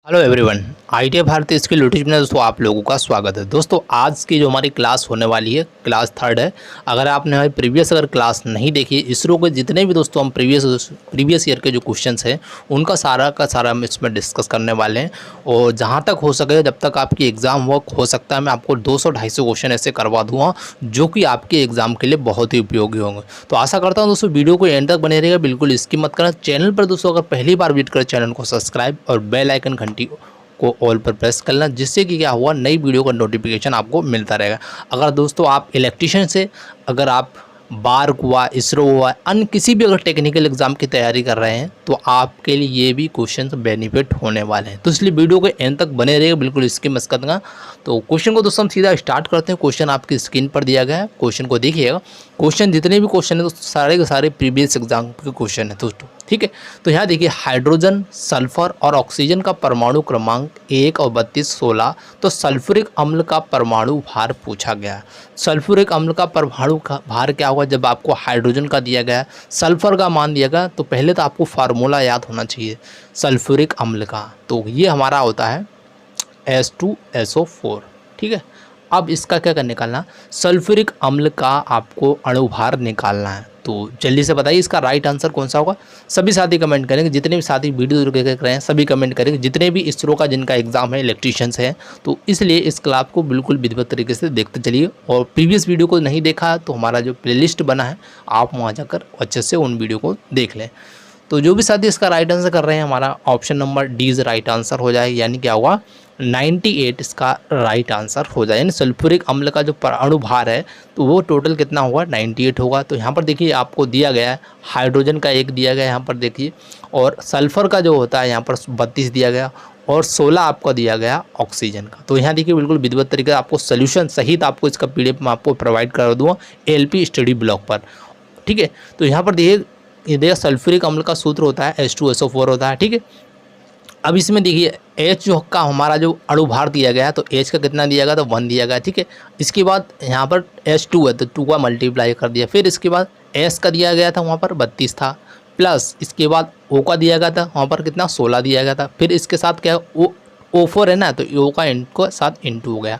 Hello everyone, ITI भारतीय skill YouTube में दोस्तों आप लोगों का स्वागत है। दोस्तों आज की जो हमारी क्लास होने वाली है क्लास थर्ड है। अगर आपने हमारी प्रीवियस अगर क्लास नहीं देखी, इसरो के जितने भी दोस्तों हम प्रीवियस ईयर के जो क्वेश्चंस हैं उनका सारा का सारा हम इसमें डिस्कस करने वाले हैं। और जहां तक हो सके, जब तक आपकी एग्ज़ाम वर्क हो सकता है, मैं आपको 200-250 क्वेश्चन ऐसे करवा दूँगा जो कि आपके एग्ज़ाम के लिए बहुत ही उपयोगी होंगे। तो आशा करता हूँ दोस्तों वीडियो को एंड तक बने रहेगा, बिल्कुल स्किप मत करना। चैनल पर दोस्तों अगर पहली बार विजिट करें, चैनल को सब्सक्राइब और बेल आइकन घंटी को ऑल पर प्रेस करना, जिससे कि क्या हुआ, नई वीडियो का नोटिफिकेशन आपको मिलता रहेगा। अगर दोस्तों आप इलेक्ट्रीशियन से, अगर आप बार्क हुआ, इसरो हुआ, अन्य किसी भी अगर टेक्निकल एग्जाम की तैयारी कर रहे हैं तो आपके लिए ये भी क्वेश्चन बेनिफिट होने वाले हैं। तो इसलिए वीडियो के एंड तक बने रहेगा, बिल्कुल स्किप मत करना। तो क्वेश्चन को दोस्तों हम सीधा स्टार्ट करते हैं। क्वेश्चन आपकी स्क्रीन पर दिया गया है, क्वेश्चन को देखिएगा। क्वेश्चन जितने भी क्वेश्चन है दोस्तों सारे के सारे प्रीवियस एग्जाम के क्वेश्चन है दोस्तों, ठीक है। तो यहाँ देखिए, हाइड्रोजन, सल्फर और ऑक्सीजन का परमाणु क्रमांक 1 और 32, 16। तो सल्फ्यूरिक अम्ल का परमाणु भार पूछा गया। सल्फ्यूरिक अम्ल का परमाणु का भार क्या होगा? जब आपको हाइड्रोजन का दिया गया, सल्फर का मान दिया गया, तो पहले तो आपको फार्मूला याद होना चाहिए सल्फ्यूरिक अम्ल का। तो ये हमारा होता है H2SO4, ठीक है। अब इसका क्या निकालना, सल्फ्यूरिक अम्ल का आपको अणुभार निकालना है। तो जल्दी से बताइए इसका राइट आंसर कौन सा होगा। सभी साथी कमेंट करेंगे, जितने भी साथी वीडियो देख रहे हैं सभी कमेंट करेंगे, जितने भी इसरो का जिनका एग्जाम है इलेक्ट्रीशियंस है। तो इसलिए इस क्लास को बिल्कुल विधिवत तरीके से देखते चलिए। और प्रीवियस वीडियो को नहीं देखा तो हमारा जो प्लेलिस्ट बना है आप वहाँ जाकर अच्छे से उन वीडियो को देख लें। तो जो भी साथी इसका राइट आंसर कर रहे हैं, हमारा option number D is right answer हो जाए। यानी क्या होगा, 98 इसका राइट आंसर हो जाए। यानी सल्फ्यूरिक अम्ल का जो परमाणु भार है तो वो टोटल कितना होगा, 98 होगा। तो यहाँ पर देखिए आपको दिया गया है, हाइड्रोजन का 1 दिया गया है यहाँ पर देखिए, और सल्फ़र का जो होता है यहाँ पर 32 दिया गया, और 16 आपका दिया गया ऑक्सीजन का। तो यहाँ देखिए बिल्कुल विधिवत तरीके से आपको सोल्यूशन सहित आपको इसका PDF मैं आपको प्रोवाइड कर दूँगा LP स्टडी ब्लॉग पर, ठीक है। तो यहाँ पर देखिए, ये देखिए सल्फ्यूरिक अम्ल का सूत्र होता है H2SO4 होता है, ठीक है। अब इसमें देखिए H जो का हमारा जो अणुभार दिया गया है, तो H का कितना दिया गया, तो 1 दिया गया, ठीक है। इसके बाद यहाँ पर H2 है तो 2 का मल्टीप्लाई कर दिया। फिर इसके बाद S का दिया गया था वहाँ पर 32 था, प्लस इसके बाद O का दिया गया था वहाँ पर कितना, 16 दिया गया था। फिर इसके साथ क्या O4 है ना, तो O का इनको साथ इंटू हो गया।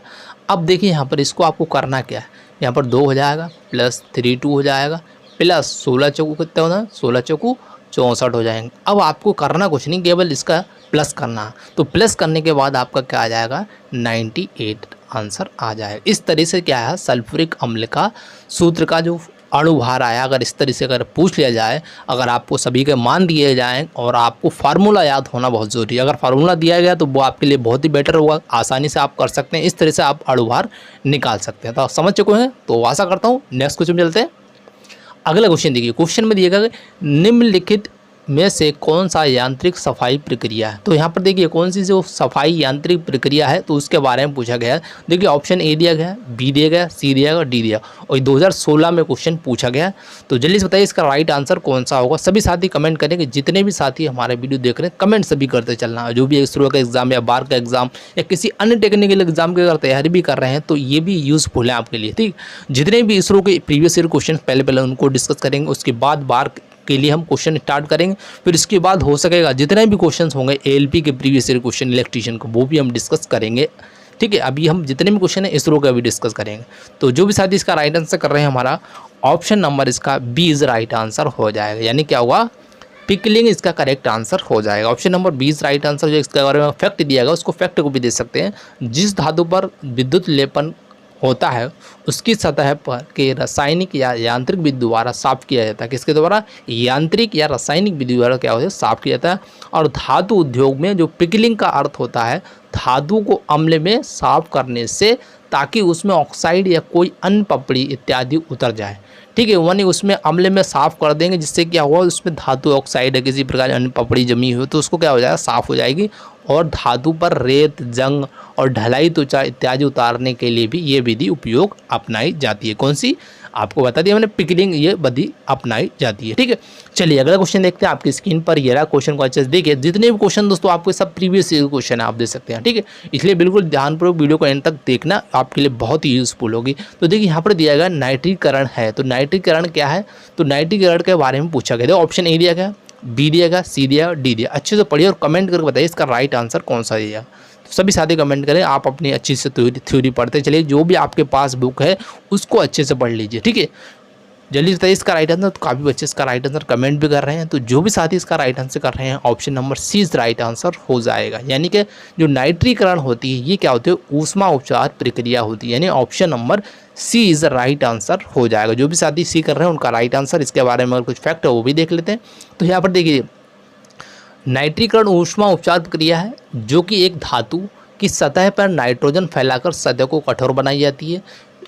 अब देखिए यहाँ पर इसको आपको करना क्या है, यहाँ पर 2 हो जाएगा, प्लस 3 2 हो जाएगा, प्लस 16 चौकू कितना होता है, 16 चौकू 64 हो जाएंगे। अब आपको करना कुछ नहीं, केवल इसका प्लस करना है। तो प्लस करने के बाद आपका क्या आ जाएगा, 98 आंसर आ जाएगा। इस तरह से क्या है, सल्फ्यूरिक अम्ल का सूत्र का जो अणुभार आया, अगर इस तरह से अगर पूछ लिया जाए, अगर आपको सभी के मान दिए जाएँ और आपको फार्मूला याद होना बहुत ज़रूरी है। अगर फार्मूला दिया गया तो वो आपके लिए बहुत ही बेटर होगा, आसानी से आप कर सकते हैं। इस तरह से आप अणुभार निकाल सकते हैं। तो आप समझ चुके हैं, तो आशा करता हूँ। नेक्स्ट क्वेश्चन चलते हैं। अगला क्वेश्चन देखिए, क्वेश्चन में दिएगा निम्नलिखित में से कौन सा यांत्रिक सफाई प्रक्रिया है। तो यहाँ पर देखिए कौन सी जो सफाई यांत्रिक प्रक्रिया है तो उसके बारे में पूछा गया है। देखिए ऑप्शन ए दिया गया है, बी दिया गया, सी दिया गया, डी दिया, और 2016 में क्वेश्चन पूछा गया। तो जल्दी से बताइए इसका राइट आंसर कौन सा होगा। सभी साथी कमेंट करेंगे, जितने भी साथी हमारे वीडियो देख रहे हैं कमेंट सभी करते चलना। जो भी इसरो का एग्जाम या बार का एग्जाम या किसी अन्य टेक्निकल एग्जाम की अगर तैयारी भी कर रहे हैं तो ये भी यूज़फुल है आपके लिए, ठीक। जितने भी इसरो के प्रीवियस ईयर क्वेश्चन पहले उनको डिस्कस करेंगे, उसके बाद बार के लिए हम क्वेश्चन स्टार्ट करेंगे। फिर इसके बाद हो सकेगा जितने भी क्वेश्चंस होंगे ALP के प्रीवियस ईयर क्वेश्चन इलेक्ट्रीशियन को, वो भी हम डिस्कस करेंगे, ठीक है। अभी हम जितने भी क्वेश्चन है इसरो का भी डिस्कस करेंगे। तो जो भी साथी इसका राइट आंसर कर रहे हैं, हमारा ऑप्शन नंबर इसका बी इज राइट आंसर हो जाएगा। यानी क्या हुआ, पिकलिंग इसका करेक्ट आंसर हो जाएगा। Option number 20 right answer. जो इसके बारे में फैक्ट दिया गया उसको फैक्ट को भी दे सकते हैं। जिस धातु पर विद्युत लेपन होता है उसकी सतह पर के रासायनिक या यांत्रिक विधि द्वारा साफ किया जाता है। किसके द्वारा, यांत्रिक या रासायनिक विधि द्वारा क्या होता है, साफ किया जाता है। और धातु उद्योग में जो पिकलिंग का अर्थ होता है धातु को अम्ल में साफ करने से, ताकि उसमें ऑक्साइड या कोई अन्य पपड़ी इत्यादि उतर जाए, ठीक है। यानी उसमें अम्ल में साफ़ कर देंगे, जिससे क्या हुआ, उसमें धातु ऑक्साइड है किसी प्रकार अन्य पपड़ी जमी हुई तो उसको क्या हो जाएगा, साफ़ हो जाएगी। और धातु पर रेत, जंग और ढलाई त्वचा इत्यादि उतारने के लिए भी ये विधि उपयोग अपनाई जाती है। कौन सी, आपको बता दिया मैंने, पिकलिंग ये विधि अपनाई जाती है, ठीक है। चलिए अगला क्वेश्चन देखते हैं। आपकी स्क्रीन पर ये रहा क्वेश्चन को अच्छे से देखिए। जितने भी क्वेश्चन दोस्तों आपके सब प्रीवियस ईयर क्वेश्चन है, आप देख सकते हैं, ठीक है। इसलिए बिल्कुल ध्यानपूर्वक वीडियो को एंड तक देखना, आपके लिए बहुत ही यूजफुल होगी। तो देखिए यहाँ पर दिया गया नाइट्रीकरण है। तो नाइट्रीकरण क्या है, तो नाइट्रीकरण के बारे में पूछा गया। ऑप्शन ए दिया गया, बी दिया गया, सी दिया, डी दिया। अच्छे से पढ़िए और कमेंट करके बताइए इसका राइट आंसर कौन सा दिया। तो सभी साथी कमेंट करें। आप अपनी अच्छी से थ्योरी पढ़ते चलिए, जो भी आपके पास बुक है उसको अच्छे से पढ़ लीजिए, ठीक है। जल्दी बताइए इसका राइट आंसर। तो काफ़ी बच्चे इसका राइट आंसर कमेंट भी कर रहे हैं, तो जो भी साथी इसका राइट आंसर कर रहे हैं option number C is right answer हो जाएगा। यानी कि जो नाइट्रीकरण होती है ये क्या होती है, ऊष्मा उपचार प्रक्रिया होती है, यानी option number C is right answer हो जाएगा। जो भी साथी सी कर रहे हैं उनका राइट आंसर। इसके बारे में अगर कुछ फैक्ट है वो भी देख लेते हैं। तो यहाँ पर देखिए, नाइट्रीकरण ऊष्मा उपचार प्रक्रिया है जो कि एक धातु की सतह पर नाइट्रोजन फैलाकर सतह को कठोर बनाई जाती है।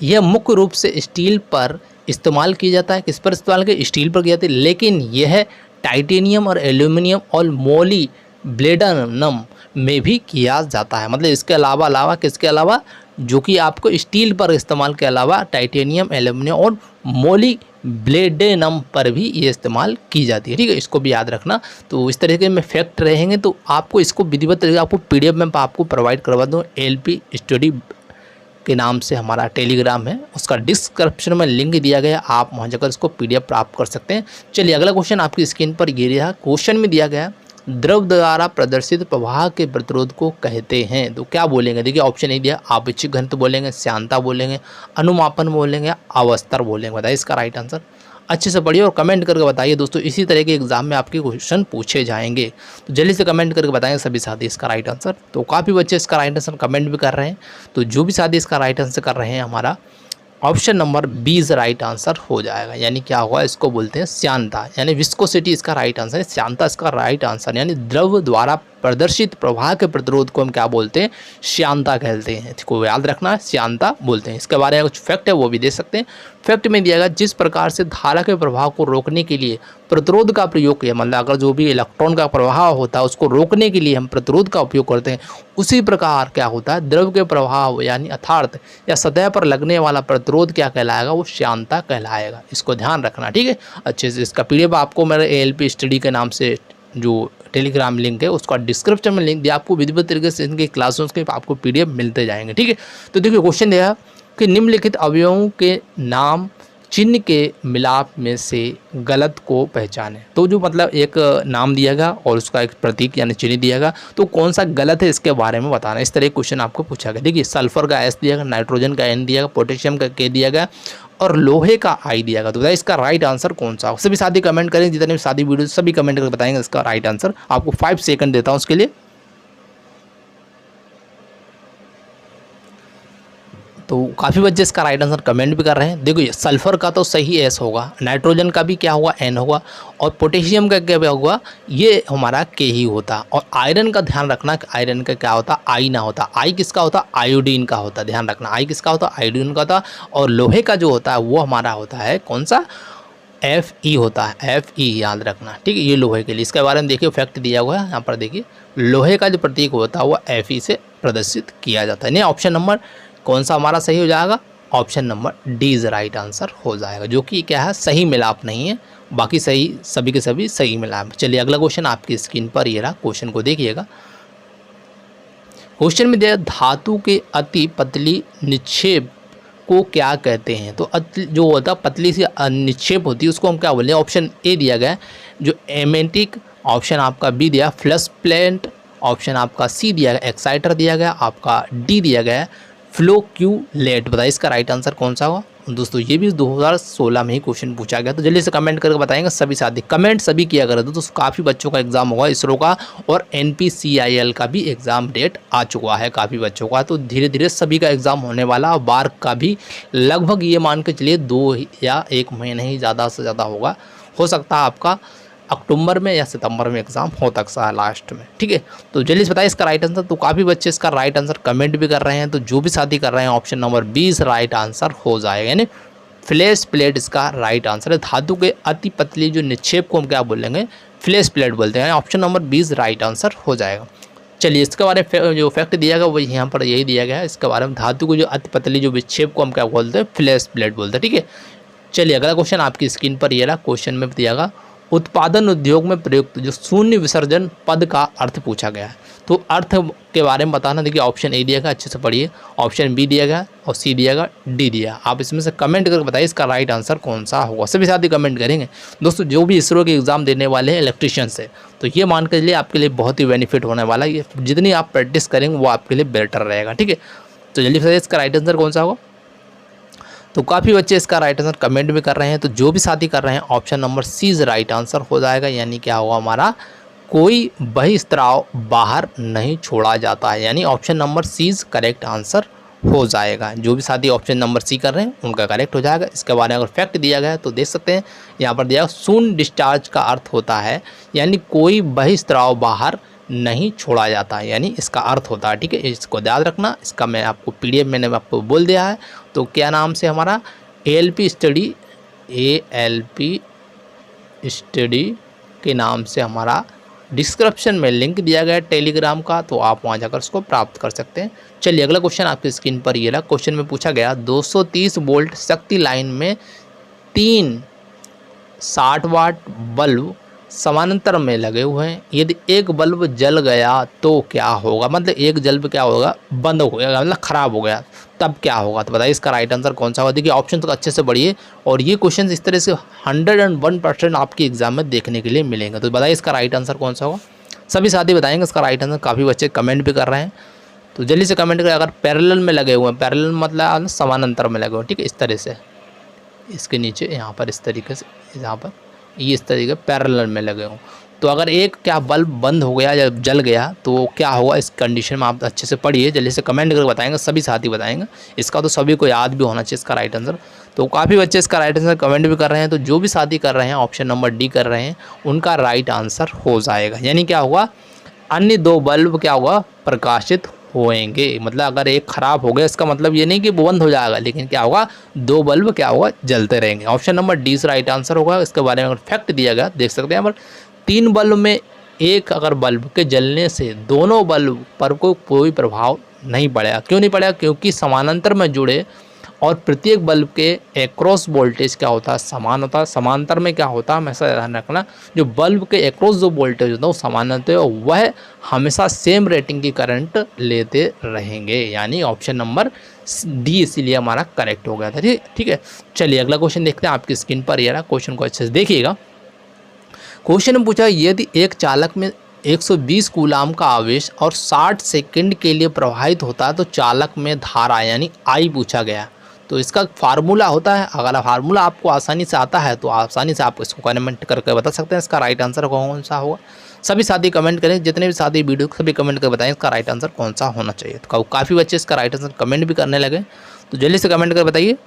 यह मुख्य रूप से स्टील पर इस्तेमाल किया जाता है। किस पर इस्तेमाल किया, स्टील पर किया जाता है, लेकिन यह टाइटेनियम और एल्यूमिनियम और मोलिब्डेनम में भी किया जाता है। मतलब इसके अलावा किसके अलावा, जो कि आपको स्टील पर इस्तेमाल के अलावा टाइटेनियम, एल्यूमिनियम और मोलिब्डेनम पर भी ये इस्तेमाल की जाती है, ठीक है। इसको भी याद रखना। तो इस तरीके में फैक्ट रहेंगे, तो आपको इसको विधिवत तरीके आपको पीडीएफ में आपको प्रोवाइड करवा दूँ। एलपी स्टडी के नाम से हमारा टेलीग्राम है, उसका डिस्क्रिप्शन में लिंक दिया गया, आप वहाँ जाकर इसको पीडीएफ प्राप्त कर सकते हैं। चलिए अगला क्वेश्चन आपकी स्क्रीन पर ये रहा। क्वेश्चन में दिया गया द्रव द्वारा प्रदर्शित प्रवाह के प्रतिरोध को कहते हैं। तो क्या बोलेंगे, देखिए ऑप्शन ए दिया, आपेक्षिक घनत्व बोलेंगे, श्यानता बोलेंगे, अनुमापन बोलेंगे, अवस्थर बोलेंगे। बताइए इसका राइट आंसर। अच्छे से पढ़िए और कमेंट करके बताइए दोस्तों, इसी तरह के एग्जाम में आपके क्वेश्चन पूछे जाएंगे। तो जल्दी से कमेंट करके बताएंगे सभी साथी इसका राइट आंसर। तो काफ़ी बच्चे इसका राइट आंसर कमेंट भी कर रहे हैं। तो जो भी साथी इसका राइट आंसर कर रहे हैं, हमारा option number B is right answer हो जाएगा। यानी क्या होगा, इसको बोलते हैं श्यानता, यानी विस्कोसिटी इसका राइट आंसर है। श्यानता इसका राइट आंसर, यानी द्रव द्वारा प्रदर्शित प्रवाह के प्रतिरोध को हम क्या बोलते हैं, श्यानता कहते हैं। इसको याद रखना है, श्यानता बोलते हैं। इसके बारे में कुछ फैक्ट है वो भी दे सकते हैं। फैक्ट में दिया गया, जिस प्रकार से धारा के प्रवाह को रोकने के लिए प्रतिरोध का प्रयोग किया, मतलब अगर जो भी इलेक्ट्रॉन का प्रवाह होता है उसको रोकने के लिए हम प्रतिरोध का उपयोग करते हैं, उसी प्रकार क्या होता है, द्रव के प्रवाह यानी अर्थात या सतह पर लगने वाला प्रतिरोध क्या कहलाएगा, वो श्यानता कहलाएगा। इसको ध्यान रखना, ठीक है। अच्छे से इसका पीडीएफ आपको मेरे एएलपी स्टडी के नाम से जो टेलीग्राम लिंक है उसका डिस्क्रिप्शन में लिंक दिया, आपको विधिवत तरीके से इनके क्लासों के आपको पीडीएफ मिलते जाएंगे, ठीक है। तो देखिए क्वेश्चन दिया कि निम्नलिखित अवयवों के नाम चिन्ह के मिलाप में से गलत को पहचाने। तो जो मतलब एक नाम दिया गया और उसका एक प्रतीक यानी चिन्ह दिया गया, तो कौन सा गलत है इसके बारे में बताना। इस तरह क्वेश्चन आपको पूछा गया। देखिए सल्फर का एस दिया गया, नाइट्रोजन का एन दिया गया, पोटेशियम का के दिया गया और लोहे का आई दिया गया। तो बताइए इसका राइट आंसर कौन सा। सभी साथी कमेंट करें, जितने भी साथी वीडियो सभी कमेंट करके बताएंगे इसका राइट आंसर। आपको 5 सेकंड देता हूँ उसके लिए। तो काफ़ी बच्चे इसका राइट आंसर कमेंट भी कर रहे हैं। देखो ये सल्फर का तो सही एस होगा, नाइट्रोजन का भी क्या होगा, एन होगा, और पोटेशियम का क्या होगा, ये हमारा के ही होता। और आयरन का ध्यान रखना कि आयरन का क्या होता, आई ना होता। आई किसका होता, आयोडीन का होता। ध्यान रखना, आई किसका होता, आयोडीन का होता। और लोहे का जो होता है वो हमारा होता है कौन सा, Fe होता है, Fe याद रखना, ठीक है। ये लोहे के लिए, इसके बारे में देखिए फैक्ट दिया हुआ है यहाँ पर। देखिए लोहे का जो प्रतीक होता है वो Fe से प्रदर्शित किया जाता है। नहीं, ऑप्शन नंबर कौन सा हमारा सही हो जाएगा, option number D is right answer हो जाएगा, जो कि क्या है, सही मिलाप नहीं है, बाकी सही सभी के सभी सही मिलाप। चलिए अगला क्वेश्चन आपकी स्क्रीन पर ये रहा। क्वेश्चन को देखिएगा। क्वेश्चन में दिया धातु के अति पतली निक्षेप को क्या कहते हैं। तो जो होता है पतली सी निक्षेप होती है उसको हम क्या बोलते हैं। ऑप्शन ए दिया गया है जो एमेटिक, ऑप्शन आपका बी दिया फ्लश प्लेट, ऑप्शन आपका सी दिया गया एक्साइटर दिया गया, आपका डी दिया गया है फ्लोक्यूलेट। बताइए इसका राइट आंसर कौन सा होगा। दोस्तों ये भी 2016 में ही क्वेश्चन पूछा गया। तो जल्दी से कमेंट करके बताएंगे सभी साथी, कमेंट सभी किया करें। तो काफ़ी बच्चों का एग्जाम होगा, इसरो का और NPCIL का भी एग्ज़ाम डेट आ चुका है काफ़ी बच्चों का। तो धीरे धीरे सभी का एग्ज़ाम होने वाला, और बार का भी लगभग ये मान के चलिए 2 या 1 महीने ही ज़्यादा से ज़्यादा होगा। हो सकता है आपका अक्टूबर में या सितंबर में एग्जाम हो सकता है लास्ट में, ठीक है। तो जल्दी से बताइए इसका राइट आंसर। तो काफ़ी बच्चे इसका राइट आंसर कमेंट भी कर रहे हैं। तो जो भी साथी कर रहे हैं ऑप्शन नंबर 20 राइट आंसर हो जाएगा, यानी फ्लैश प्लेट इसका राइट आंसर है। धातु के अति पतली जो निक्षेप को हम क्या बोलेंगे, फ्लैश प्लेट बोलते हैं। ऑप्शन नंबर 20 राइट आंसर हो जाएगा। चलिए इसके बारे में जो फैक्ट दिया गया वो यहाँ पर यही दिया गया है। इसके बारे में धातु को जो अति पतली जो विक्षेप को हम क्या बोलते हैं, फ्लैश प्लेट बोलते हैं, ठीक है। चलिए अगला क्वेश्चन आपकी स्क्रीन पर ये रहा। क्वेश्चन में दिया गया उत्पादन उद्योग में प्रयुक्त जो शून्य विसर्जन पद का अर्थ पूछा गया है। तो अर्थ के बारे में बताना। देखिए ऑप्शन ए दिया गया, अच्छे से पढ़िए, ऑप्शन बी दिया गया और सी दिया गया, डी दिया। आप इसमें से कमेंट करके बताइए इसका राइट आंसर कौन सा होगा। सभी साथी कमेंट करेंगे। दोस्तों जो भी इसरो के एग्ज़ाम देने वाले हैं इलेक्ट्रीशियन से, तो ये मान कर चलिए आपके लिए बहुत ही बेनिफिट होने वाला है। ये जितनी आप प्रैक्टिस करेंगे वो आपके लिए बेटर रहेगा, ठीक है। तो जल्दी बताइए इसका राइट आंसर कौन सा होगा। तो काफ़ी बच्चे इसका राइट आंसर कमेंट भी कर रहे हैं। तो जो भी साथी कर रहे हैं option number C right answer हो जाएगा, यानी क्या होगा हमारा, कोई बहिस्त्राव बाहर नहीं छोड़ा जाता है, यानी option number C correct answer हो जाएगा। जो भी साथी ऑप्शन नंबर सी कर रहे हैं उनका करेक्ट हो जाएगा। इसके बारे में अगर फैक्ट दिया गया है तो देख सकते हैं यहाँ पर दिया शून्य डिस्चार्ज का अर्थ होता है, यानी कोई बहिस्त्राव बाहर नहीं छोड़ा जाता है, यानी इसका अर्थ होता है, ठीक है। इसको याद रखना। इसका मैं आपको पीडीएफ मैंने आपको बोल दिया है। तो क्या नाम से हमारा एएलपी स्टडी के नाम से हमारा डिस्क्रिप्शन में लिंक दिया गया है टेलीग्राम का, तो आप वहां जाकर उसको प्राप्त कर सकते हैं। चलिए अगला क्वेश्चन आपकी स्क्रीन पर ये रहा। क्वेश्चन में पूछा गया 230 वोल्ट शक्ति लाइन में 3 60 वाट बल्ब समानांतर में लगे हुए हैं। यदि एक बल्ब जल गया तो क्या होगा, मतलब एक बल्ब क्या होगा, बंद हो गया, मतलब ख़राब हो गया, तब क्या होगा। तो बताइए इसका राइट आंसर कौन सा होगा। देखिए ऑप्शन तो अच्छे से पढ़िए, और ये क्वेश्चन इस तरह से 101% आपके एग्जाम में देखने के लिए मिलेंगे। तो बताइए इसका राइट आंसर कौन सा होगा। सभी साथी बताएंगे इसका राइट आंसर। काफ़ी बच्चे कमेंट भी कर रहे हैं, तो जल्दी से कमेंट करें। अगर पैरेलल में लगे हुए हैं, पैरेलल मतलब समानांतर में लगे हुए हैं, ठीक है, इस तरह से इसके नीचे यहाँ पर इस तरीके से, यहाँ पर ये इस तरीके पैरेलल में लगे हों, तो अगर एक क्या बल्ब बंद हो गया या जल गया तो क्या होगा, इस कंडीशन में आप अच्छे से पढ़िए। जल्दी से कमेंट करके बताएंगे, सभी साथी बताएंगे। इसका तो सभी को याद भी होना चाहिए इसका राइट आंसर। तो काफ़ी बच्चे इसका राइट आंसर कमेंट भी कर रहे हैं। तो जो भी साथी कर रहे हैं ऑप्शन नंबर डी कर रहे हैं उनका राइट आंसर हो जाएगा, यानी क्या होगा, अन्य 2 बल्ब क्या होगा, प्रकाशित होएंगे। मतलब अगर एक ख़राब हो गया इसका मतलब ये नहीं कि वो बंद हो जाएगा, लेकिन क्या होगा, 2 बल्ब क्या होगा, जलते रहेंगे। ऑप्शन नंबर डी से राइट आंसर होगा। इसके बारे में अगर फैक्ट दिया गया देख सकते हैं यहाँ पर 3 बल्ब में एक अगर बल्ब के जलने से दोनों बल्ब पर कोई प्रभाव नहीं पड़ेगा। क्यों नहीं पड़ेगा, क्योंकि समानांतर में जुड़े और प्रत्येक बल्ब के एक्रॉस वोल्टेज क्या होता है, समान होता है। समांतर में क्या होता है, हमेशा ध्यान रखना, जो बल्ब के एक्रॉस जो वोल्टेज होता है वो समानांतर है, वह हमेशा सेम रेटिंग की करंट लेते रहेंगे, यानी ऑप्शन नंबर डी इसीलिए हमारा करेक्ट हो गया था, ठीक है। चलिए अगला क्वेश्चन देखते हैं। आपकी स्क्रीन पर ये रहा, क्वेश्चन को अच्छे से देखिएगा। क्वेश्चन में पूछा यदि एक चालक में 120 कूलाम का आवेश और 60 सेकंड के लिए प्रवाहित होता है तो चालक में धारा यानी आई पूछा गया। तो इसका फार्मूला होता है, अगर फार्मूला आपको आसानी से आता है तो आसानी से आप इसको कमेंट करके बता सकते हैं इसका राइट आंसर कौन सा होगा। सभी साथी कमेंट करें, जितने भी साथी वीडियो सभी कमेंट कर बताएं इसका राइट आंसर कौन सा होना चाहिए। तो काफ़ी बच्चे इसका राइट आंसर कमेंट भी करने लगे, तो जल्दी से कमेंट कर बताइए।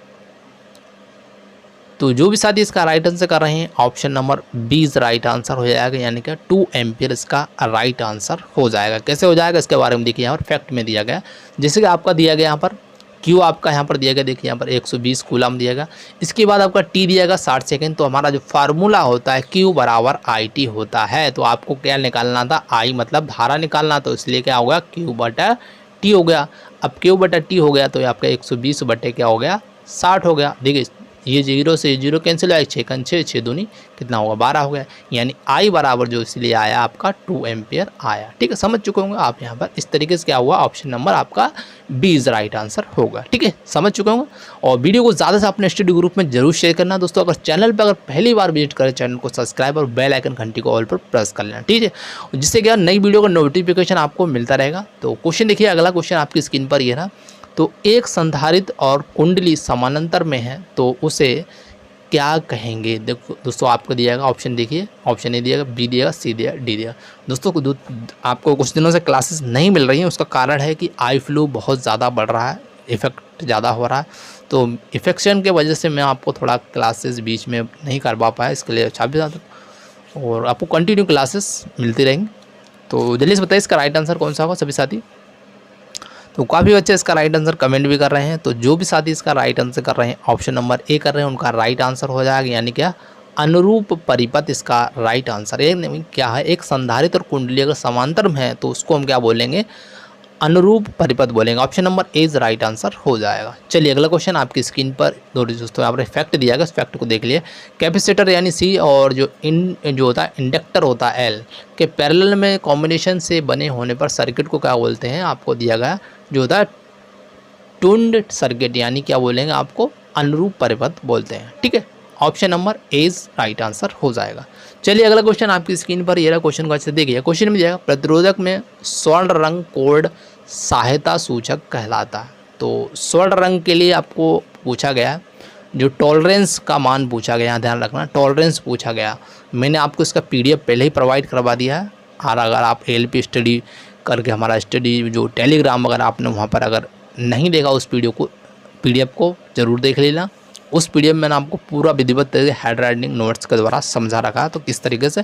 तो जो भी साथी इसका राइट आंसर कर रहे हैं option number B right answer हो जाएगा, यानी कि 2 एम्पियर इसका राइट आंसर हो जाएगा। कैसे हो जाएगा इसके बारे में देखिए, यहाँ पर फैक्ट में दिया गया, जैसे कि आपका दिया गया यहाँ पर क्यू आपका यहाँ पर दिया गया, देखिए यहाँ पर 120 कूलम दिया गया। इसके बाद आपका टी दिया गया 60 सेकंड। तो हमारा जो फार्मूला होता है क्यू बराबर आई टी होता है। तो आपको क्या निकालना था, आई मतलब धारा निकालना, तो इसलिए क्या होगा, क्यू बटा टी हो गया। अब क्यू बटा टी हो गया तो आपका 120 बटे क्या हो गया, 60 हो गया। देखिए ये 0 से 0 कैंसिल आया, 6 कन 6, 6 दूनी कितना होगा, 12 हो गया, यानी आई बराबर जो इसलिए आया आपका 2 एम्पियर आया। ठीक है, समझ चुके होंगे आप यहाँ पर। इस तरीके से क्या हुआ, ऑप्शन नंबर आपका बी इज राइट आंसर होगा। ठीक है, समझ चुके होंगे। और वीडियो को ज़्यादा से अपने स्टडी ग्रुप में जरूर शेयर करना दोस्तों। अगर चैनल पर अगर पहली बार विजिट करें, चैनल को सब्सक्राइब और बेल आइकन घंटी को ऑल पर प्रेस कर लेना, ठीक है, जिससे क्या नई वीडियो का नोटिफिकेशन आपको मिलता रहेगा। तो क्वेश्चन देखिए, अगला क्वेश्चन आपकी स्क्रीन पर ये रहा। तो एक संधारित्र और कुंडली समानांतर में है तो उसे क्या कहेंगे। देखो दोस्तों, आपको दिया गया ऑप्शन, देखिए ऑप्शन ए दिएगा, बी दिएगा, सी दिएगा, डी दिएगा। दोस्तों आपको कुछ दिनों से क्लासेस नहीं मिल रही हैं, उसका कारण है कि आई फ्लू बहुत ज़्यादा बढ़ रहा है, इफेक्ट ज़्यादा हो रहा है। तो इफेक्शन के वजह से मैं आपको थोड़ा क्लासेस बीच में नहीं करवा पाया, इसके लिए अच्छा भी ज़्यादा, और आपको कंटिन्यू क्लासेस मिलती रहेंगी। तो जल्दी से बताइए इसका राइट आंसर कौन सा होगा सभी साथी। तो काफ़ी बच्चे इसका राइट आंसर कमेंट भी कर रहे हैं। तो जो भी साथी इसका राइट आंसर कर रहे हैं ऑप्शन नंबर ए कर रहे हैं, उनका राइट आंसर हो जाएगा, यानी क्या अनुरूप परिपथ इसका राइट आंसर। एक क्या है, एक संधारित्र और कुंडली अगर समांतर में है तो उसको हम क्या बोलेंगे, अनुरूप परिपथ बोलेंगे। Option number A is right answer हो जाएगा। चलिए अगला क्वेश्चन आपकी स्क्रीन पर दोस्तों यहाँ पर फैक्ट दिया गया, उस फैक्ट को देख लिए। कैपेसिटर यानी सी और जो होता है इंडक्टर होता है एल के पैरेलल में कॉम्बिनेशन से बने होने पर सर्किट को क्या बोलते हैं, आपको दिया गया जो होता है ट्यून्ड सर्किट, यानी क्या बोलेंगे आपको अनुरूप परिपथ बोलते हैं। ठीक है, option number A is right answer हो जाएगा। चलिए अगला क्वेश्चन आपकी स्क्रीन पर ये रहा, क्वेश्चन को अच्छे से देखिए। क्वेश्चन में दिया प्रतिरोधक में स्वर्ण रंग कोड सहायता सूचक कहलाता है। तो स्वर्ण रंग के लिए आपको पूछा गया, जो टॉलरेंस का मान पूछा गया, यहाँ ध्यान रखना टॉलरेंस पूछा गया। मैंने आपको इसका पीडीएफ पहले ही प्रोवाइड करवा दिया है, और अगर आप एलपी स्टडी करके हमारा स्टडी जो टेलीग्राम अगर आपने वहाँ पर अगर नहीं देखा उस पीडीएफ को ज़रूर देख लेना। उस पीडीएफ में मैंने आपको पूरा विधिवत हैंड राइटिंग नोट्स के द्वारा समझा रखा है, तो किस तरीके से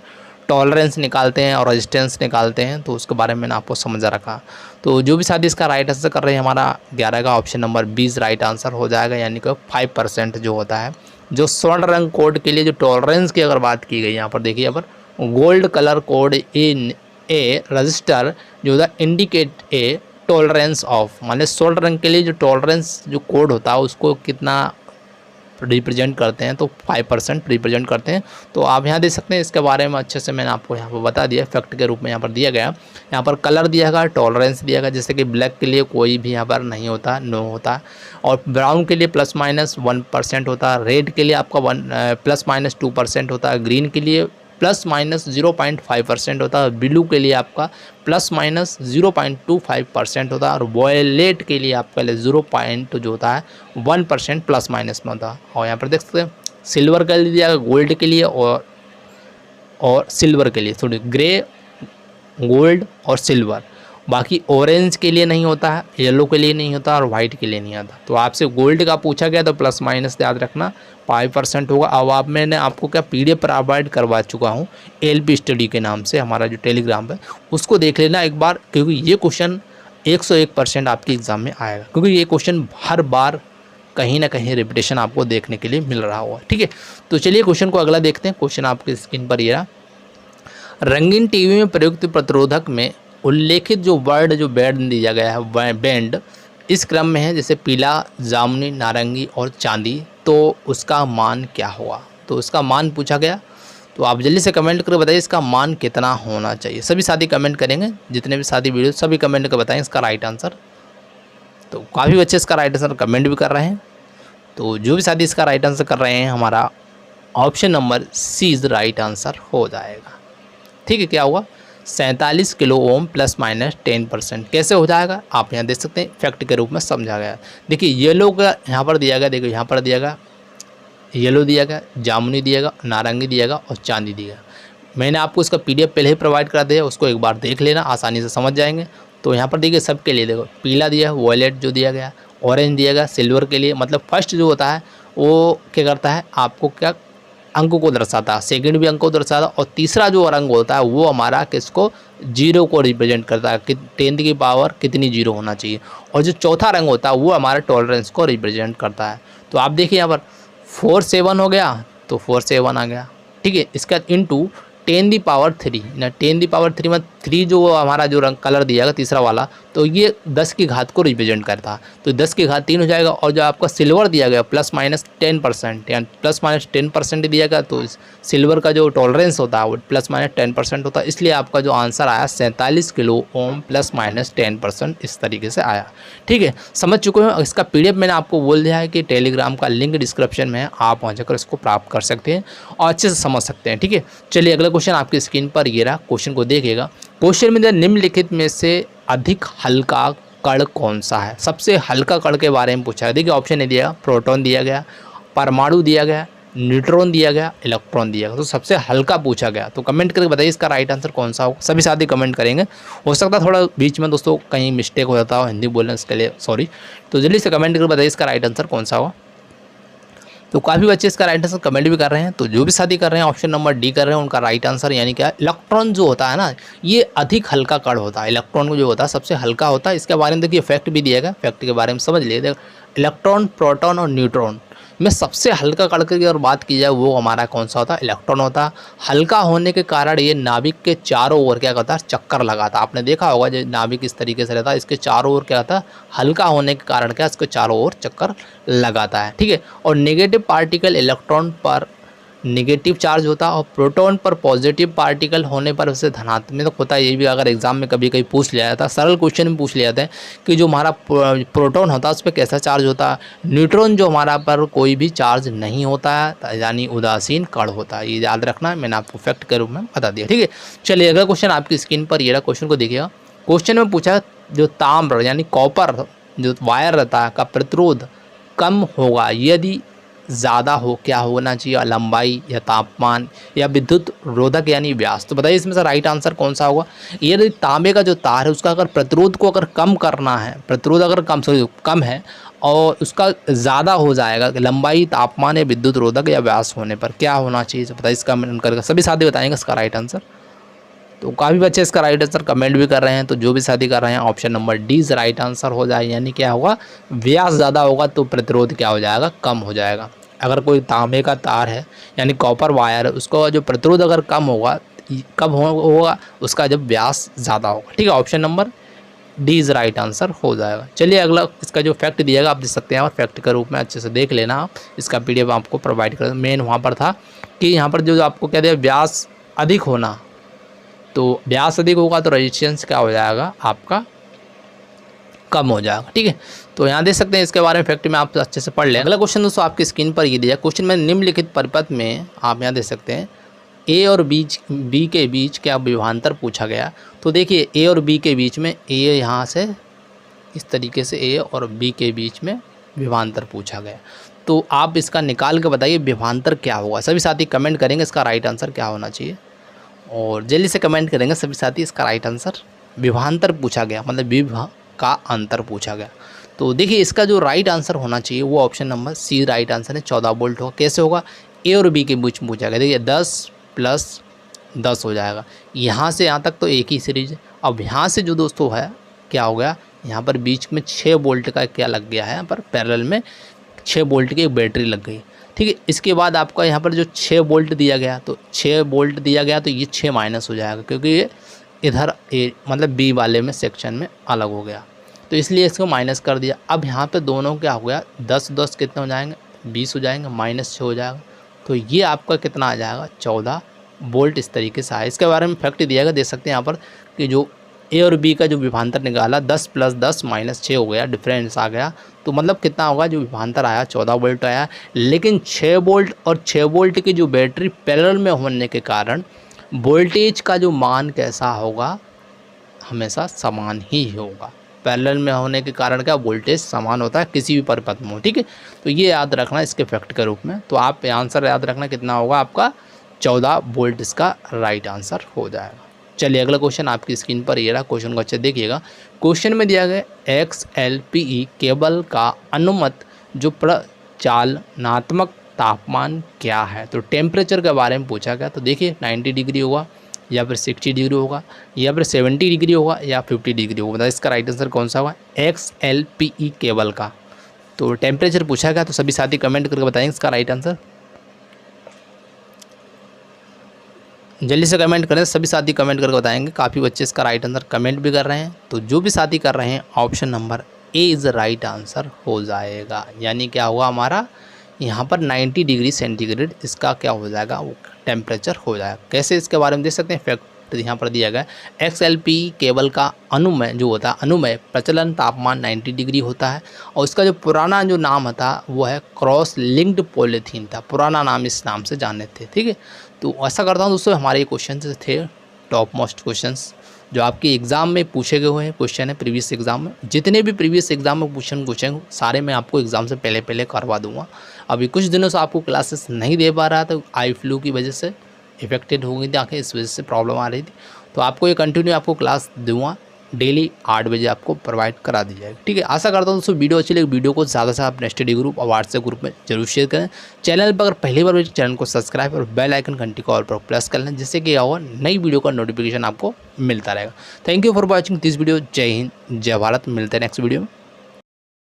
टॉलरेंस निकालते हैं और रेजिस्टेंस निकालते हैं, तो उसके बारे में मैंने आपको समझा रखा। तो जो भी साथी इसका राइट आंसर कर रहे हैं हमारा 11 का ऑप्शन नंबर 20 राइट आंसर हो जाएगा, यानी कि 5% जो होता है। जो स्वर्ण रंग कोड के लिए जो टॉलरेंस की अगर बात की गई, यहाँ पर देखिए, यहाँ पर गोल्ड कलर कोड इन ए रजिस्टर जो होता है इंडिकेट ए टॉलरेंस ऑफ, माने स्वर्ण रंग के लिए जो टॉलरेंस जो कोड होता है उसको कितना रिप्रेजेंट करते हैं, तो 5% रिप्रेजेंट करते हैं। तो आप यहाँ देख सकते हैं, इसके बारे में अच्छे से मैंने आपको यहाँ पर बता दिया, फैक्ट के रूप में यहाँ पर दिया गया। यहाँ पर कलर दिया गया, टॉलरेंस दिया गया, जैसे कि ब्लैक के लिए कोई भी यहाँ पर नहीं होता, नो होता, और ब्राउन के लिए ±1% होता है, रेड के लिए आपका ±2% होता है, ग्रीन के लिए ±0.5% होता है, ब्लू के लिए आपका ±0.25% होता है, और वॉयलेट के लिए आपका 0. जो होता है 1% प्लस माइनस में होता है। और यहाँ पर देख सकते हैं सिल्वर का दिया गया, गोल्ड के लिए और सिल्वर के लिए, थोड़ी ग्रे, गोल्ड और सिल्वर। बाकी ऑरेंज के लिए नहीं होता है, येलो के लिए नहीं होता, और वाइट के लिए नहीं आता। तो आपसे गोल्ड का पूछा गया तो प्लस माइनस याद रखना 5% होगा। अब आप मैंने आपको क्या पीडीएफ प्रोवाइड करवा चुका हूँ एलपी स्टडी के नाम से, हमारा जो टेलीग्राम पे, उसको देख लेना एक बार, क्योंकि ये क्वेश्चन 101% आपके एग्ज़ाम में आएगा, क्योंकि ये क्वेश्चन हर बार कहीं ना कहीं रिपीटेशन आपको देखने के लिए मिल रहा होगा। ठीक है, तो चलिए क्वेश्चन को अगला देखते हैं। क्वेश्चन आपकी स्क्रीन पर ये रहा, रंगीन टीवी में प्रयुक्त प्रतिरोधक में उल्लेखित जो वर्ड जो बैंड दिया गया है, बैंड इस क्रम में है, जैसे पीला, जामुनी, नारंगी और चांदी, तो उसका मान क्या होगा। तो इसका मान पूछा गया, तो आप जल्दी से कमेंट करके बताइए इसका मान कितना होना चाहिए। सभी साथी कमेंट करेंगे, जितने भी साथी वीडियो सभी कमेंट करके बताएं इसका राइट आंसर। तो काफ़ी बच्चे इसका राइट आंसर कमेंट भी कर रहे हैं। तो जो भी साथी इसका राइट आंसर कर रहे हैं, हमारा option number C is right answer हो जाएगा। ठीक है, क्या हुआ 47 किलो ओम ±10%। कैसे हो जाएगा आप यहाँ देख सकते हैं, फैक्ट के रूप में समझा गया। देखिए येलो का यहाँ पर दिया गया, देखो यहाँ पर दिया गया येलो दिया गया, जामुनी दिया गया, नारंगी दिया गया और चांदी दिया गया। मैंने आपको इसका पीडीएफ पहले ही प्रोवाइड कर दिया, उसको एक बार देख लेना, आसानी से समझ जाएंगे। तो यहाँ पर देखिए सबके लिए देखो पीला दिया है, वॉयलेट जो दिया गया, ऑरेंज दिया गया, सिल्वर के लिए, मतलब फर्स्ट जो होता है वो क्या करता है, आपको क्या अंक को दर्शाता है, सेकंड भी अंक को दर्शाता है, और तीसरा जो रंग होता है वो हमारा किसको, जीरो को रिप्रेजेंट करता है कि 10 की पावर कितनी जीरो होना चाहिए, और जो चौथा रंग होता है वो हमारा टॉलरेंस को रिप्रेजेंट करता है। तो आप देखिए यहाँ पर 4 7 हो गया, तो 4 7 आ गया। ठीक है, इसका इंटू 10⁻³ ना, 10⁻³ में 3 जो हमारा जो रंग कलर दिया गया तीसरा वाला, तो ये 10 की घात को रिप्रेजेंट करता है, तो 10 की घात 3 हो जाएगा। और जो आपका सिल्वर दिया गया ±10%, यानी ±10% दिया गया, तो सिल्वर का जो टॉलरेंस होता है वो ±10% होता है, इसलिए आपका जो आंसर आया 47 किलो ओम ±10% इस तरीके से आया। ठीक है, समझ चुके हो। इसका पीडीएफ मैंने आपको बोल दिया है कि टेलीग्राम का लिंक डिस्क्रिप्शन में है, आप वहाँ जाकर इसको प्राप्त कर सकते हैं और अच्छे से समझ सकते हैं। ठीक है, चलिए अगला क्वेश्चन आपकी स्क्रीन पर ये रहा, क्वेश्चन को देखिएगा। क्वेश्चन में निम्नलिखित में से अधिक हल्का कण कौन सा है। सबसे हल्का कण के बारे में पूछा है। देखिए ऑप्शन नहीं दिया, प्रोटॉन दिया गया, परमाणु दिया गया, न्यूट्रॉन दिया गया, इलेक्ट्रॉन दिया गया। तो सबसे हल्का पूछा गया, तो कमेंट करके बताइए इसका राइट आंसर कौन सा होगा। सभी साथी कमेंट करेंगे, हो सकता है थोड़ा बीच में दोस्तों कहीं मिस्टेक हो जाता हो हिंदी बोलने के लिए, सॉरी। तो जल्दी से कमेंट करके बताइए इसका राइट आंसर कौन सा होगा। तो काफ़ी बच्चे इसका राइट आंसर कमेंट भी कर रहे हैं। तो जो भी साथी कर रहे हैं ऑप्शन नंबर डी कर रहे हैं, उनका राइट आंसर यानी क्या, इलेक्ट्रॉन जो होता है ना, ये अधिक हल्का कण होता है। इलेक्ट्रॉन को जो होता है सबसे हल्का होता है। इसके बारे में देखिए फैक्ट भी दिया गया, फैक्ट के बारे में समझ लिए। इलेक्ट्रॉन, प्रोटॉन और न्यूट्रॉन में सबसे हल्का कण की अगर बात की जाए वो हमारा कौन सा होता है, इलेक्ट्रॉन होता है। हल्का होने के कारण ये नाभिक के चारों ओर क्या करता है, चक्कर लगाता है। आपने देखा होगा जो नाभिक इस तरीके से रहता है, इसके चारों ओर क्या होता है, हल्का होने के कारण क्या इसके चारों ओर चक्कर लगाता है, ठीक है। और नेगेटिव पार्टिकल इलेक्ट्रॉन पर नेगेटिव चार्ज होता है और प्रोटॉन पर पॉजिटिव पार्टिकल होने पर उसे धनात्मक होता है। ये भी अगर एग्जाम में कभी कभी पूछ लिया जाता है, सरल क्वेश्चन में पूछ लिया जाता है कि जो हमारा प्रोटॉन होता है उस पर कैसा चार्ज होता है, न्यूट्रॉन जो हमारा पर कोई भी चार्ज नहीं होता है, यानी उदासीन कण होता है। ये याद रखना है, मैंने आपको फैक्ट के रूप में बता दिया, ठीक है। चलिए अगला क्वेश्चन आपकी स्क्रीन पर ये रहा, क्वेश्चन को देखिएगा। क्वेश्चन में पूछा जो ताम्र यानी कॉपर जो वायर रहता है का प्रतिरोध कम होगा यदि ज़्यादा हो, क्या होना चाहिए, लंबाई या तापमान या विद्युत रोधक यानी व्यास। तो बताइए इसमें से राइट आंसर कौन सा होगा। यदि तांबे का जो तार है उसका अगर प्रतिरोध को अगर कम करना है, प्रतिरोध अगर कम है और उसका ज़्यादा हो जाएगा लंबाई, तापमान या विद्युत रोधक या व्यास होने पर क्या होना चाहिए। तो बताइए इसका कमेंट करके सभी साथी बताएंगे इसका राइट आंसर। तो काफ़ी बच्चे इसका राइट आंसर कमेंट भी कर रहे हैं, तो जो भी साथी कर रहे हैं option number D is right answer हो जाए, यानी क्या होगा, व्यास ज़्यादा होगा तो प्रतिरोध क्या हो जाएगा, कम हो जाएगा। अगर कोई तांबे का तार है यानी कॉपर वायर है, उसका जो प्रतिरोध अगर कम होगा, कब होगा, उसका जब व्यास ज़्यादा होगा, ठीक है। Option number D is right answer हो जाएगा। चलिए अगला इसका जो फैक्ट दिएगा आप देख सकते हैं, और फैक्ट के रूप में अच्छे से देख लेना आप, इसका PDF आपको प्रोवाइड कर, मेन वहाँ पर था कि यहाँ पर जो आपको कह दिया व्यास अधिक होना, तो व्यास अधिक होगा तो रेजिस्टेंस क्या हो जाएगा आपका, कम हो जाएगा, ठीक है। तो यहाँ देख सकते हैं इसके बारे में फैक्ट में आप अच्छे से पढ़ लें। अगला क्वेश्चन दोस्तों आपकी स्क्रीन पर ये दिया, क्वेश्चन में निम्नलिखित परिपथ में आप यहाँ देख सकते हैं ए और बी के बीच क्या विभवांतर पूछा गया। तो देखिए ए और बी के बीच में, ए यहाँ से इस तरीके से ए और बी के बीच में विभवांतर पूछा गया, तो आप इसका निकाल के बताइए विभवांतर क्या होगा। सभी साथी कमेंट करेंगे इसका राइट आंसर क्या होना चाहिए, और जल्दी से कमेंट करेंगे सभी साथी इसका राइट आंसर। विभवांतर पूछा गया मतलब विभव का अंतर पूछा गया। तो देखिए इसका जो राइट आंसर होना चाहिए वो option number C right answer है, 14 वोल्ट होगा। कैसे होगा, ए और बी के बीच में पूछा गया। देखिए 10 + 10 हो जाएगा, यहाँ से यहाँ तक तो एक ही सीरीज है। अब यहाँ से जो दोस्तों है क्या हो गया, यहाँ पर बीच में 6 वोल्ट का क्या लग गया है, यहाँ पर पैरेलल में 6 वोल्ट की एक बैटरी लग गई, ठीक है। इसके बाद आपका यहाँ पर जो 6 वोल्ट दिया गया, तो 6 वोल्ट दिया गया तो ये 6 माइनस हो जाएगा, क्योंकि ये इधर मतलब बी वाले में सेक्शन में अलग हो गया, तो इसलिए इसको माइनस कर दिया। अब यहाँ पे दोनों क्या हो गया, 10 10 कितने हो जाएंगे, 20 हो जाएंगे, -6 हो जाएगा, तो ये आपका कितना आ जाएगा, 14 वोल्ट इस तरीके से आया। इसके बारे में फैक्ट दिया गया, देख सकते हैं यहाँ पर कि जो ए और बी का जो विभवांतर निकाला 10 + 10 -6 हो गया, डिफरेंस आ गया, तो मतलब कितना होगा, जो विभवांतर आया 14 वोल्ट आया। लेकिन 6 वोल्ट और 6 वोल्ट की जो बैटरी पैरेलल में होने के कारण वोल्टेज का जो मान कैसा होगा, हमेशा समान ही होगा। पैरेलल में होने के कारण क्या, वोल्टेज समान होता है किसी भी परिपथ में, ठीक है। तो ये याद रखना इसके फैक्ट के रूप में। तो आप आंसर याद रखना कितना होगा आपका, 14 वोल्ट इसका राइट आंसर हो जाएगा। चलिए अगला क्वेश्चन आपकी स्क्रीन पर ये रहा, क्वेश्चन को अच्छे देखिएगा। क्वेश्चन में दिया गया XLPE केबल का अनुमत जो प्रचालनात्मक तापमान क्या है। तो टेम्परेचर के बारे में पूछा गया, तो देखिए 90 डिग्री होगा या फिर 60 डिग्री होगा या फिर 70 डिग्री होगा या 50 डिग्री होगा। मतलब इसका राइट आंसर कौन सा होगा, XLPE केबल का। तो टेम्परेचर पूछा गया, तो सभी साथी कमेंट करके बताएंगे इसका राइट आंसर। जल्दी से कमेंट करें, सभी साथी कमेंट करके बताएंगे। काफ़ी बच्चे इसका राइट आंसर कमेंट भी कर रहे हैं, तो जो भी साथी कर रहे हैं option number A is right answer हो जाएगा। यानी क्या होगा हमारा यहाँ पर 90 डिग्री सेंटीग्रेड इसका क्या हो जाएगा, वो टेम्परेचर हो जाएगा। कैसे, इसके बारे में देख सकते हैं फैक्ट यहाँ पर दिया गया। XLPE केबल का अनुमेय जो होता है, अनुमेय प्रचलन तापमान 90 डिग्री होता है, और इसका जो पुराना जो नाम था वो है क्रॉस लिंक्ड पॉलीथीन था, पुराना नाम इस नाम से जाने थे, ठीक है। तो ऐसा करता हूँ दोस्तों, हमारे ये क्वेश्चन थे टॉप मोस्ट क्वेश्चंस जो आपके एग्ज़ाम में पूछे गए हुए हैं क्वेश्चन है प्रीवियस एग्जाम में। जितने भी प्रीवियस एग्जाम में क्वेश्चन पूछेंगे सारे मैं आपको एग्ज़ाम से पहले करवा दूंगा। अभी कुछ दिनों से आपको क्लासेस नहीं दे पा रहा था, आई फ्लू की वजह से इफेक्टेड हो गई थी आंखें, इस वजह से प्रॉब्लम आ रही थी। तो आपको ये कंटिन्यू आपको क्लास दूंगा, डेली 8 बजे आपको प्रोवाइड करा दी जाएगी, ठीक है। आशा करता हूँ दोस्तों वीडियो अच्छी लगी, वीडियो को ज़्यादा से अपने स्टडी ग्रुप और व्हाट्सएप ग्रुप में जरूर शेयर करें। चैनल पर अगर पहली बार चैनल को सब्सक्राइब और बेल आइकन घंटी को ऑल पर प्रेस कर लें, जिससे कि और नई वीडियो का नोटिफिकेशन आपको मिलता रहेगा। Thank you for watching this video. जय हिंद, जय भारत। मिलते हैं नेक्स्ट वीडियो में।